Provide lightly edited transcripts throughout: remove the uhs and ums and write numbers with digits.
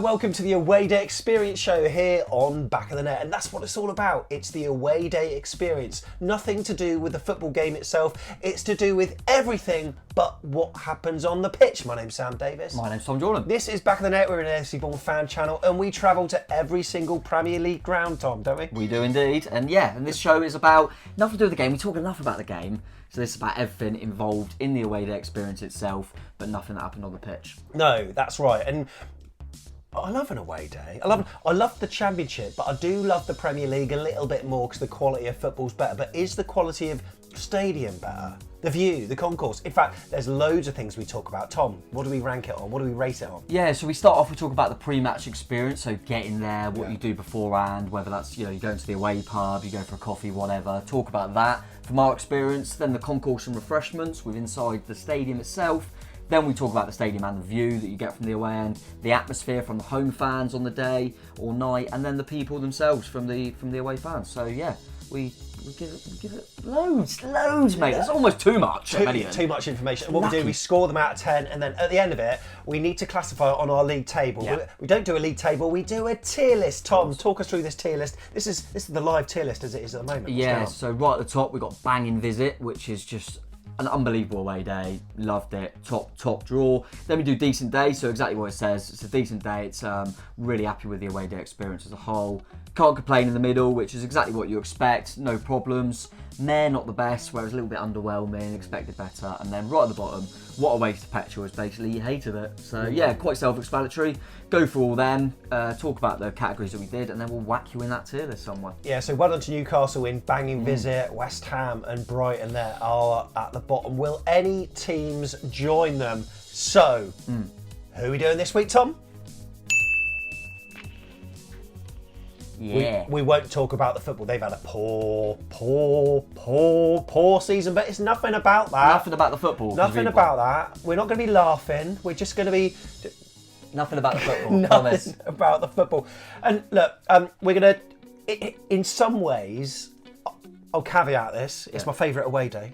welcome to the Away Day Experience show here on Back of the Net. And that's what it's all about. It's the Away Day Experience. Nothing to do with the football game itself. It's to do with everything but what happens on the pitch. My name's Sam Davis. My name's Tom Jordan. This is Back of the Net. We're an AFC Bournemouth fan channel and we travel to every single Premier League ground, Tom, don't we? We do indeed. And this show is about nothing to do with the game. We talk enough about the game. So this is about everything involved in the Away Day Experience itself, but nothing that happened on the pitch. No, that's right. And I love an away day. I love the Championship, but I do love the Premier League a little bit more because the quality of football's better. But is the quality of stadium better? The view, the concourse. In fact, there's loads of things we talk about. Tom, what do we rank it on? What do we rate it on? Yeah, so we start off, we talk about the pre-match experience, so getting there, what you do beforehand, whether that's, you go into the away pub, you go for a coffee, whatever. Talk about that from our experience. Then the concourse and refreshments with inside the stadium itself. Then we talk about the stadium and the view that you get from the away end, the atmosphere from the home fans on the day or night, and then the people themselves from the away fans. So yeah, we give it loads, mate. That's almost too much. Too much information. And what we do, we score them out of 10, and then at the end of it, we need to classify it on our league table. Yeah. We don't do a league table, we do a tier list. Tom, talk us through this tier list. This is the live tier list as it is at the moment. Yeah, so right at the top, we've got Banging Visit, which is just an unbelievable away day. Loved it. Top draw. Then we do Decent Day, so exactly what it says. It's a decent day. It's really happy with the away day experience as a whole. Can't Complain in the middle, which is exactly what you expect. No problems. Meh, not the best, whereas a little bit underwhelming, expected better. And then right at the bottom, What a Waste of Petrol is basically you hated it. So yeah, quite self-explanatory. Go through all them, talk about the categories that we did, and then we'll whack you in that tier list somewhere. Yeah, so well done to Newcastle in Banging Visit, West Ham and Brighton there are at the bottom. Will any teams join them? So, who are we doing this week, Tom? Yeah. We won't talk about the football. They've had a poor season, but it's nothing about that. Nothing about the football. Nothing about that. We're not going to be laughing. We're just going to be... Nothing about the football. Nothing about the football. And look, we're going to... In some ways, I'll caveat this. It's my favourite away day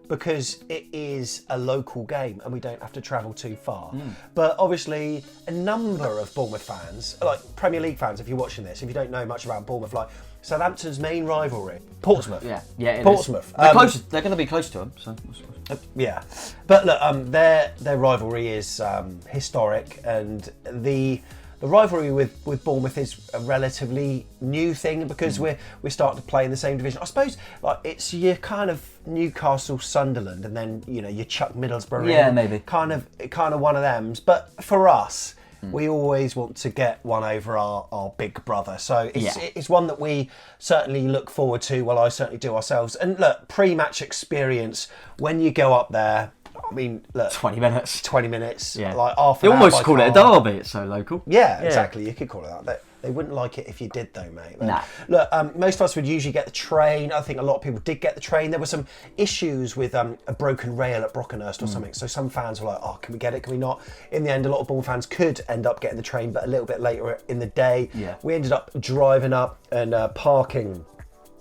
because it is a local game and we don't have to travel too far. But obviously, a number of Bournemouth fans, like Premier League fans, if you're watching this, if you don't know much about Bournemouth, like Southampton's main rivalry, Portsmouth. Yeah, Portsmouth. They're closest. They're going to be close to them. So. Yeah, but look, their rivalry is historic, and the rivalry with Bournemouth is a relatively new thing because we're starting to play in the same division. I suppose like it's your kind of Newcastle, Sunderland, and then you chuck Middlesbrough. Yeah, in. maybe. Kind of one of them. But for us, we always want to get one over our big brother. So it's one that we certainly look forward to. Well, I certainly do ourselves. And look, pre-match experience when you go up there. I mean, look, 20 minutes. 20 minutes. Yeah. Like half They an hour almost by call it a car. derby. It's so local. Yeah, exactly. You could call it that. They wouldn't like it if you did, though, mate. Nah. Look, most of us would usually get the train. I think a lot of people did get the train. There were some issues with a broken rail at Brockenhurst or something. So some fans were like, "Oh, can we get it? Can we not?" In the end, a lot of Bournemouth fans could end up getting the train, but a little bit later in the day, we ended up driving up and parking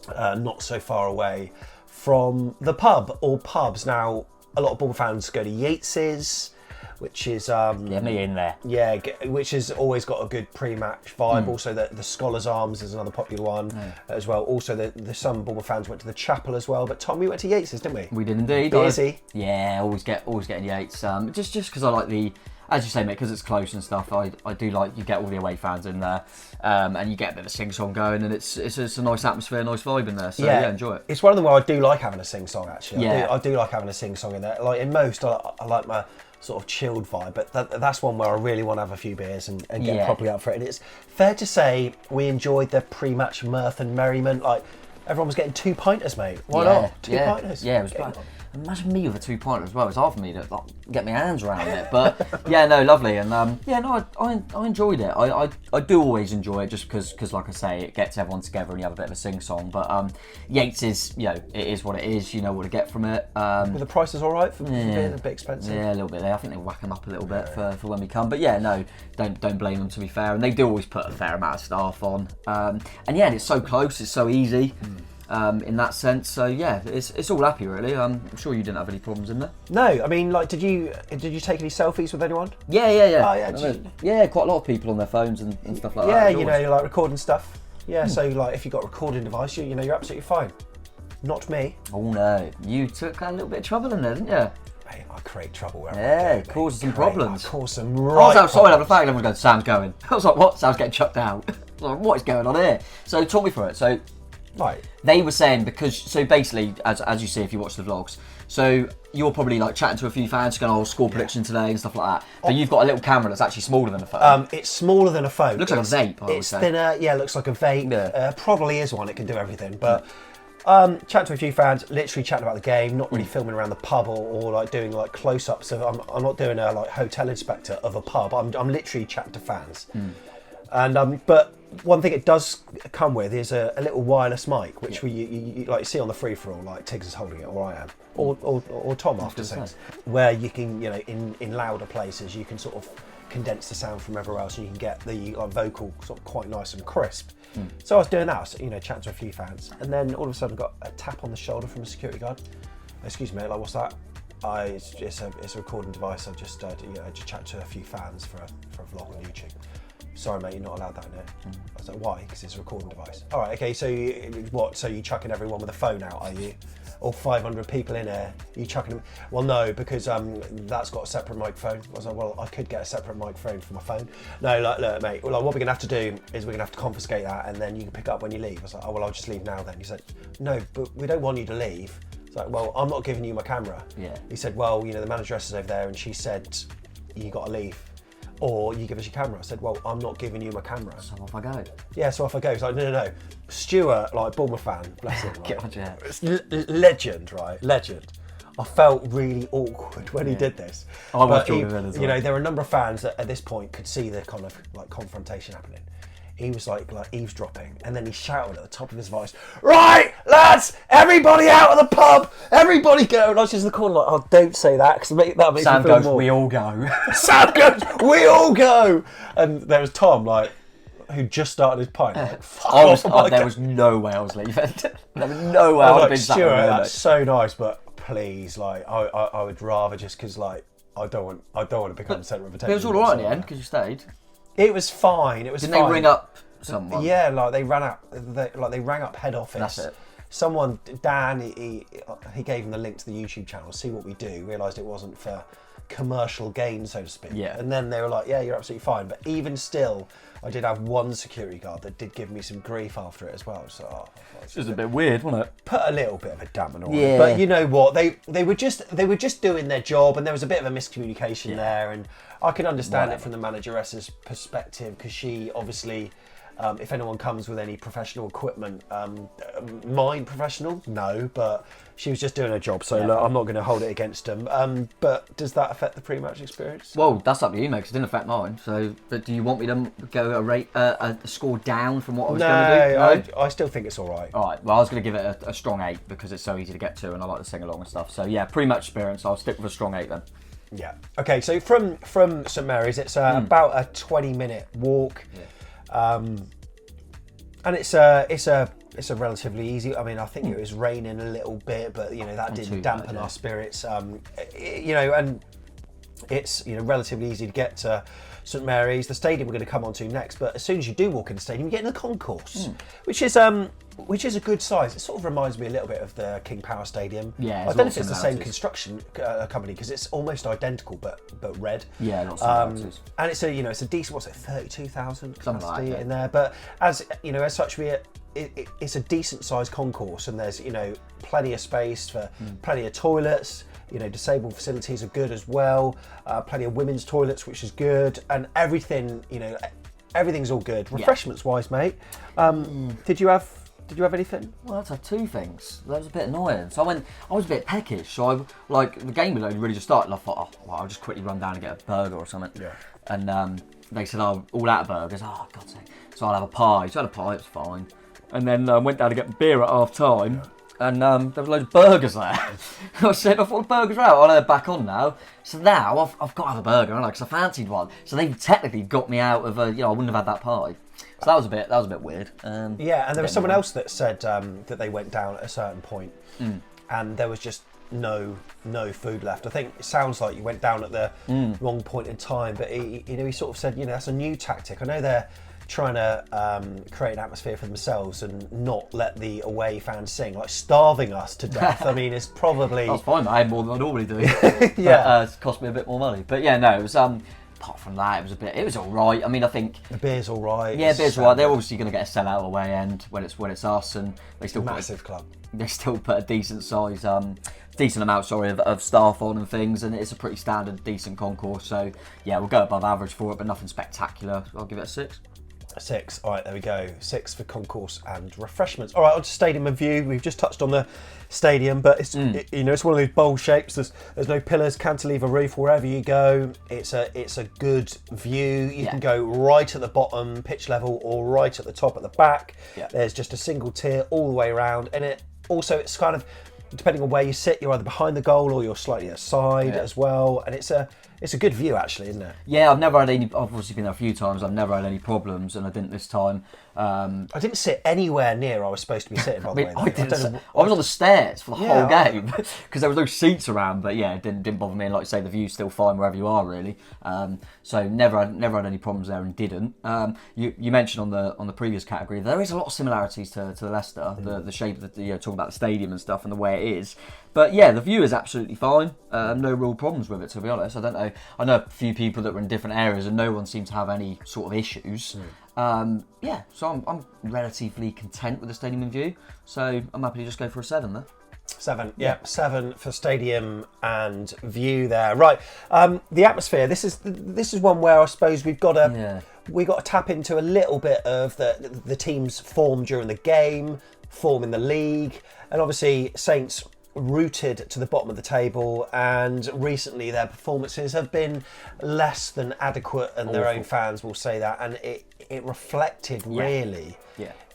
not so far away from the pub or pubs. Now, a lot of Bournemouth fans go to Yates's, which is Get me in there. yeah, which has always got a good pre-match vibe. Also, the Scholars Arms is another popular one as well. Also, the some Bournemouth fans went to the Chapel as well. But Tom, we went to Yates's, didn't we? We did indeed. Busy. Yeah, always getting Yates. Just because I like the, as you say, mate, because it's close and stuff. I do like you get all the away fans in there, and you get a bit of a sing-song going, and it's a nice atmosphere, nice vibe in there. So yeah, enjoy it. It's one of them where I do like having a sing-song actually. Yeah. I do like having a sing-song in there. Like in most, I like my sort of chilled vibe, but that's one where I really want to have a few beers and get properly up for it. And it's fair to say we enjoyed the pre-match mirth and merriment. Like everyone was getting 2 pinters, mate. Why not? 2 pinters. Yeah, it was bad. Imagine me with a 2-pointer as well. It's hard for me to get my hands around it, but yeah, no, lovely, and I enjoyed it. I do always enjoy it just because, like I say, it gets everyone together and you have a bit of a sing-song. But Yates is, it is what it is. You know what to get from it. Were the prices all right for being a bit expensive? Yeah, a little bit. I think they whack them up a little bit for when we come. But yeah, no, don't blame them, to be fair. And they do always put a fair amount of staff on. And yeah, it's so close. It's so easy. in that sense. So yeah, it's all happy really. I'm sure you didn't have any problems in there. No, I mean, like, did you take any selfies with anyone? Yeah. Oh, yeah, Yeah, quite a lot of people on their phones and stuff like that. Yeah, you know, like recording stuff. Yeah, so like if you've got a recording device, you know, you're absolutely fine. Not me. Oh no, you took a little bit of trouble in there, didn't you? Mate, I create trouble wherever Yeah, I go, caused some problems. I cause some I was right outside having a fag and everyone going, Sam's going. I was like, what? Sam's getting chucked out. I was like, what is going on here? So talk me through it. So Right. they were saying, because, so basically, as you see if you watch the vlogs, so you're probably like chatting to a few fans, going, oh, score prediction today and stuff like that. But you've got a little camera that's actually smaller than a phone. It's smaller than a phone. Looks like a vape, I would It's say. thinner, yeah, looks like a vape. Yeah. Probably is one, it can do everything. But chat to a few fans, literally chatting about the game, not really filming around the pub or like doing like close-ups. I'm not doing a like hotel inspector of a pub. I'm literally chatting to fans. And but one thing it does come with is a little wireless mic, which you like see on the free-for-all, like Tiggs is holding it, or I am, or Tom after things, where you can, you know, in louder places, you can sort of condense the sound from everywhere else, and you can get the like, vocal sort of quite nice and crisp. So I was doing that, you know, chatting to a few fans, and then all of a sudden got a tap on the shoulder from a security guard. Excuse me, like, what's that? It's a recording device. I just just chat to a few fans for a vlog on YouTube. Sorry, mate, you're not allowed that in here. I was like, why? Because it's a recording device. All right, okay, so so you chucking everyone with a phone out, are you? All 500 people in here, you chucking them? Well, no, because that's got a separate microphone. I was like, well, I could get a separate microphone for my phone. No, like, look, mate, like, what we're going to have to do is we're going to have to confiscate that, and then you can pick it up when you leave. I was like, oh, well, I'll just leave now then. He said, no, but we don't want you to leave. It's like, well, I'm not giving you my camera. Yeah. He said, well, you know, the manageress is over there, and she said, you got to leave. Or you give us your camera. I said, well, I'm not giving you my camera. So off I go. Yeah, so off I go. He's like, no. Stuart, like, Bournemouth fan, bless him. Right? God, yeah. Legend, right? Legend. I felt really awkward when he did this. I was But joining in as well. You know, there were a number of fans that at this point could see the kind of like confrontation happening. He was like eavesdropping, and then he shouted at the top of his voice, right, lads, everybody out of the pub, everybody go. And I was just in the corner like, oh, don't say that, because that makes Sam me feel goes, more. we all go. Sam goes, we all go. And there was Tom, like, who just started his pint. Like, fuck off, there was no way I was leaving. There was no way I would have been sat Stuart, there. that's so nice, but please, like, I would rather just because, like, I don't want to become the centre of attention. It was all right in the end because you stayed. It was fine. It was Didn't fine. they ring up someone? Yeah, like they rang up head office. That's it. Someone, Dan, he gave him the link to the YouTube channel. See what we do. Realised it wasn't for commercial gain, so to speak. Yeah. And then they were like, yeah, you're absolutely fine. But even still, I did have one security guard that did give me some grief after it as well. So It was a bit weird, wasn't it? put a little bit of a dampener on Yeah. it. But you know what? They were just doing their job, and there was a bit of a miscommunication there, and I can understand it from the manageress's perspective, because she obviously, if anyone comes with any professional equipment, mine professional? No, but she was just doing her job, so look, I'm not going to hold it against them. But does that affect the pre-match experience? Well, that's up to you, mate, because it didn't affect mine. So, but do you want me to go a score down from what I was going to do? No, I still think it's all right. All right, well, I was going to give it a strong 8 because it's so easy to get to and I like to sing along and stuff. So, yeah, pre-match experience, I'll stick with a strong 8 then. Yeah. Okay, so from St Mary's, it's about a 20-minute walk. Yeah. And it's a relatively easy. I mean, I think it was raining a little bit, but you know that didn't dampen our spirits. You know, and it's relatively easy to get to St Mary's. The stadium we're going to come on to next, but as soon as you do walk in the stadium, you get in the concourse, which is a good size. It sort of reminds me a little bit of the King Power Stadium. Yeah, I don't know if it's the same construction company because it's almost identical, but red. Yeah, lots of similarities. And it's a decent. What's it? 32,000 capacity like in there. But as such, it's a decent sized concourse, and there's plenty of space for plenty of toilets. Disabled facilities are good as well. Plenty of women's toilets, which is good, and everything. Everything's all good. Refreshments wise, mate. Did you have anything? Well, I'd have 2 things. That was a bit annoying. So I was a bit peckish. So the game had only really just started, and I thought, I'll just quickly run down and get a burger or something. Yeah. And they said, all out of burgers. Oh, God's sake. So I'll have a pie. So I had a pie, it was fine. And then went down to get beer at half time. And there was loads of burgers there. I said, I thought the burgers were out. Oh, they're back on now. So now I've got to have a burger, haven't I? Because I fancied one. So they technically got me out of I wouldn't have had that pie. So that was a bit weird. Yeah, and there was someone else that said that they went down at a certain point, and there was just no food left. I think it sounds like you went down at the wrong point in time, but he sort of said, that's a new tactic. I know they're trying to create an atmosphere for themselves and not let the away fans sing, like starving us to death. I mean, it's probably... That's fine, I had more than I normally do. Yeah. But, it's cost me a bit more money. But yeah, no, it was... apart from that, it was all right. I mean, I think... The beer's all right. Yeah, beer's all right. They're obviously going to get a sellout away end when it's us, and they still massive club. They still put a decent amount of staff on and things, and it's a pretty standard, decent concourse. So yeah, we'll go above average for it, but nothing spectacular. I'll give it a 6. A 6. All right, there we go. 6 for concourse and refreshments. All right, on to stadium and view. We've just touched on the stadium, but it's it's one of those bowl shapes. There's no pillars, cantilever roof. Wherever you go, it's a good view. You can go right at the bottom, pitch level, or right at the top at the back. Yeah. There's just a single tier all the way around, and it's kind of, depending on where you sit, you're either behind the goal or you're slightly aside as well, and it's a good view actually, isn't it? Yeah, I've obviously been there a few times. I've never had any problems, and I didn't this time. I didn't sit anywhere near I was supposed to be sitting, by the way. I was on the stairs for the whole game because there was no seats around. But yeah, it didn't bother me. And like you say, the view's still fine wherever you are, really. So never had any problems there, and didn't. You mentioned on the previous category, there is a lot of similarities to Leicester, the shape of talking about the stadium and stuff and the way it is. But yeah, the view is absolutely fine. No real problems with it, to be honest. I don't know. I know a few people that were in different areas, and no one seemed to have any sort of issues. So I'm relatively content with the stadium and view. So I'm happy to just go for a 7 there. 7, yeah, 7 for stadium and view there. Right, the atmosphere. This is one where I suppose we've got to tap into a little bit of the team's form during the game, form in the league, and obviously Saints rooted to the bottom of the table, and recently their performances have been less than adequate, and their own fans will say that, and it reflected really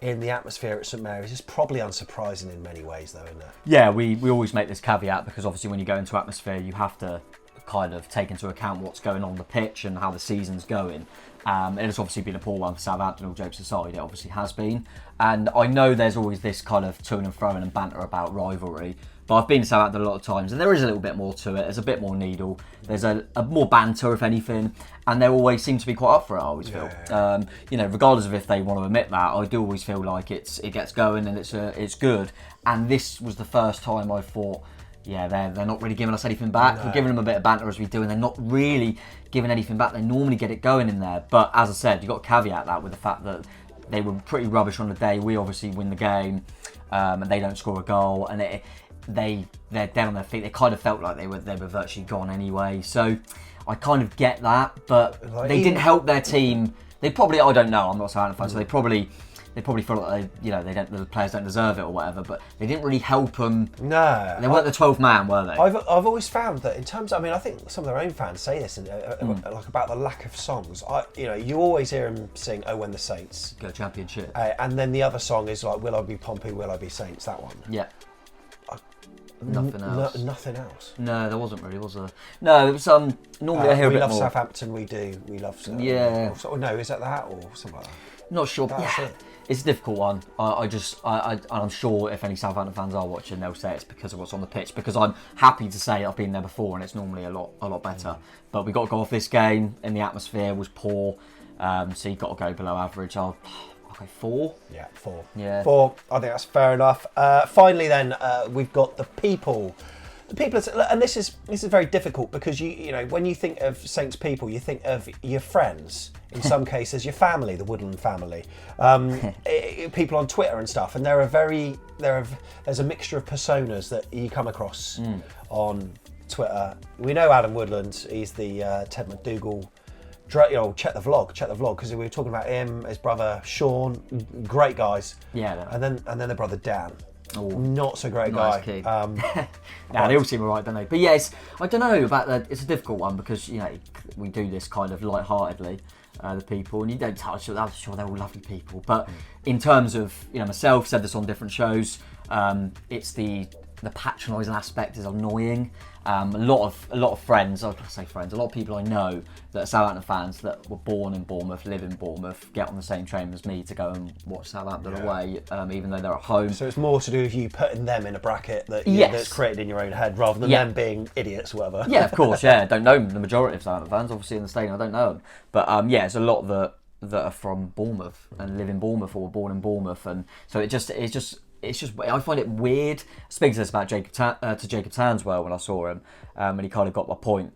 in the atmosphere at St Mary's. It's probably unsurprising in many ways though, isn't it? Yeah, we always make this caveat because obviously when you go into atmosphere you have to kind of take into account what's going on the pitch and how the season's going. It has obviously been a poor one for Southampton, all jokes aside, it obviously has been. And I know there's always this kind of to and fro and banter about rivalry, but I've been to Southampton a lot of times and there is a little bit more to it. There's a bit more needle. There's a more banter, if anything, and they always seem to be quite up for it, I always feel. Regardless of if they want to admit that, I do always feel like it gets going and it's good. And this was the first time I thought, they're not really giving us anything back. No. We're giving them a bit of banter as we do, and they're not really giving anything back. They normally get it going in there. But as I said, you've got to caveat that with the fact that they were pretty rubbish on the day. We obviously win the game, and they don't score a goal, and they're down on their feet. They kind of felt like they were virtually gone anyway. So I kind of get that, but they didn't help their team. They probably, I don't know, I'm not a Southampton fan, so they probably feel like the players don't deserve it or whatever, but they didn't really help them. No. They weren't the 12th man, were they? I've always found that in terms, I think some of their own fans say this, like about the lack of songs. You always hear them sing "Oh When the Saints Go Championship," and then the other song is like "Will I Be Pompey, Will I Be Saints?" That one. Yeah. Nothing else. Nothing else. No, there wasn't really, was there? No, it was normally I hear a bit more. We love Southampton. We do. We love. Yeah. No, is that or something like that? Not sure. It's a difficult one. I'm sure if any Southampton fans are watching, they'll say it's because of what's on the pitch. Because I'm happy to say I've been there before, and it's normally a lot better. But we got to go off this game, and the atmosphere was poor. So you've got to go below average. I'll go 4. Yeah, 4. Yeah, 4. I think that's fair enough. Finally, then we've got the people. The people, and this is very difficult because you know when you think of Saints people, you think of your friends. In some cases, your family, the Woodland family, people on Twitter and stuff, and there's a mixture of personas that you come across on Twitter. We know Adam Woodland; he's the Ted McDougall. Check the vlog, because we were talking about him, his brother Sean, great guys. Yeah. And then their brother Dan. Oh, not so great nice guy. They all seem alright, don't they? But yeah, I don't know about that. It's a difficult one because we do this kind of light-heartedly, the people, and you don't touch it. I'm sure they're all lovely people, but in terms of myself, said this on different shows. It's the the patronising aspect is annoying. A lot of friends, I say friends, a lot of people I know that are Southampton fans that were born in Bournemouth, live in Bournemouth, get on the same train as me to go and watch Southampton away, even though they're at home. So it's more to do with you putting them in a bracket that that's created in your own head, rather than them being idiots or whatever. Yeah, of course. Yeah, don't know the majority of Southampton fans. Obviously in the stadium, I don't know them, but it's a lot that are from Bournemouth and live in Bournemouth or were born in Bournemouth, and so it's just I find it weird. Speaking to this about Jacob Tanswell when I saw him, and he kind of got my point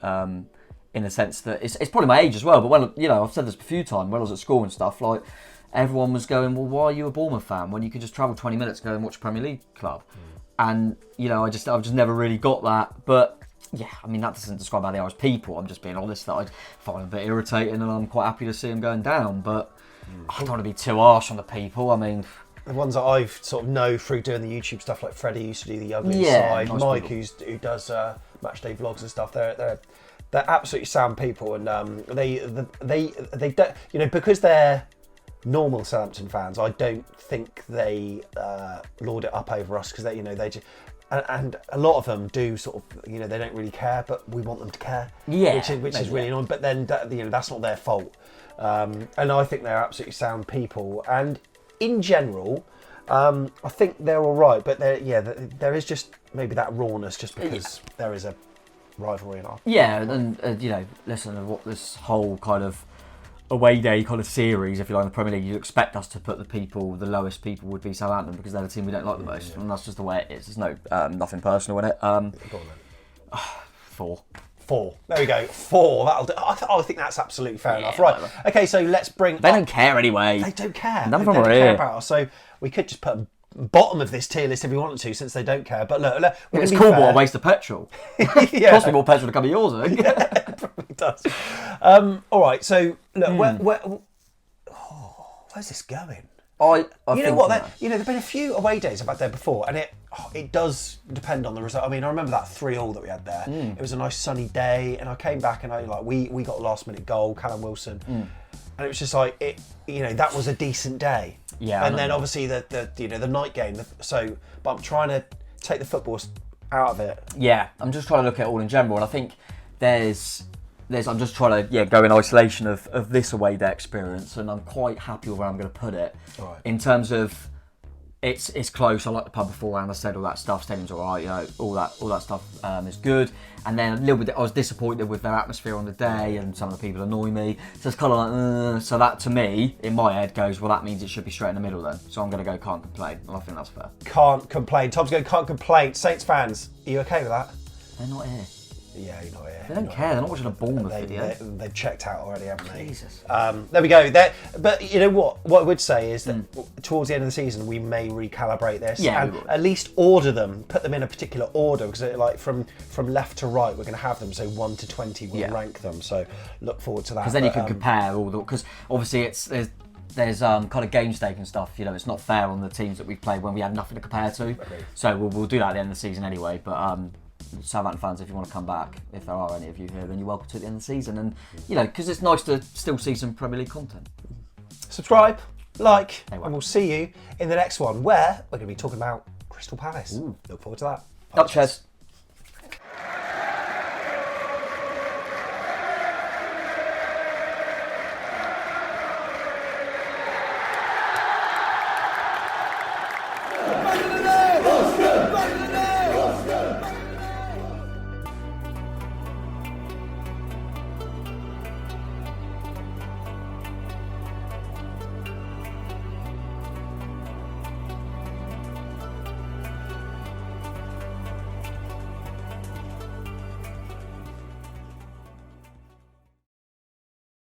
in the sense that it's probably my age as well. But when I've said this a few times when I was at school and stuff, like everyone was going, well, why are you a Bournemouth fan when you could just travel 20 minutes to go and watch a Premier League club? And I've just never really got that. But yeah, I mean that doesn't describe how they are as people. I'm just being honest that I find them a bit irritating, and I'm quite happy to see them going down. But I don't want to be too harsh on the people. I mean, the ones that I've sort of know through doing the YouTube stuff, like Freddie used to do the ugly side, nice Mike who does match day vlogs and stuff. They're absolutely sound people, and they don't, because they're normal Southampton fans. I don't think they lord it up over us because they just. And a lot of them do sort of, they don't really care, but we want them to care, which is really annoying. But then, that's not their fault. And I think they're absolutely sound people. And in general, I think they're all right. But there is just maybe that rawness, just because there is a rivalry in our. Yeah, and listen, what this whole kind of away day kind of series, if you like, in the Premier League, you expect us to put the lowest people would be Southampton because they're the team we don't like the most, and that's just the way it is. There's no nothing personal in it. Go on then. 4. There we go. 4. That'll do. I think that's absolutely fair enough. Right. Okay, so let's bring. They don't care anyway. They don't care. None of them don't are care here. about us. So we could just put bottom of this tier list if we wanted to, since they don't care. But look, it's cool. What a waste of petrol. Cost me more petrol to come to yours, I think. Yeah, it probably does. All right. So look, where's this going? I you know what? There've been a few away days I've had there before, and it does depend on the result. I mean, I remember that 3-3 that we had there. It was a nice sunny day, and I came back and we got a last minute goal, Callum Wilson, and it was just like that was a decent day. Yeah. And then obviously the night game. But I'm trying to take the football out of it. Yeah, I'm just trying to look at it all in general, and I think I'm just trying to go in isolation of this away day experience, and I'm quite happy with where I'm going to put it. Right. In terms of it's close. I like the pub beforehand. I said all that stuff. Stadium's all right. All that stuff is good. And then a little bit, I was disappointed with their atmosphere on the day, and some of the people annoy me. So it's kind of like, so that to me, in my head, goes, well, that means it should be straight in the middle then. So I'm going to go can't complain. And I think that's fair. Can't complain. Tom's going can't complain. Saints fans, are you okay with that? They're not here. Yeah, you're not here. They don't care. They're not watching a Bournemouth video. They've checked out already, haven't they? Jesus. There we go. But you know what? What I would say is that towards the end of the season, we may recalibrate this and at least order them, put them in a particular order, because like from left to right, we're going to have them. So 1 to 20, we'll rank them. So look forward to that. Because then you can compare all the. Because obviously there's kind of game stake and stuff. It's not fair on the teams that we've played when we had nothing to compare to. Okay. So we'll do that at the end of the season anyway. But Southampton fans, if you want to come back, if there are any of you here, then you're welcome to at the end of the season. And because it's nice to still see some Premier League content. Subscribe, like, and we'll see you in the next one, where we're going to be talking about Crystal Palace. Look forward to that. Up, Ches.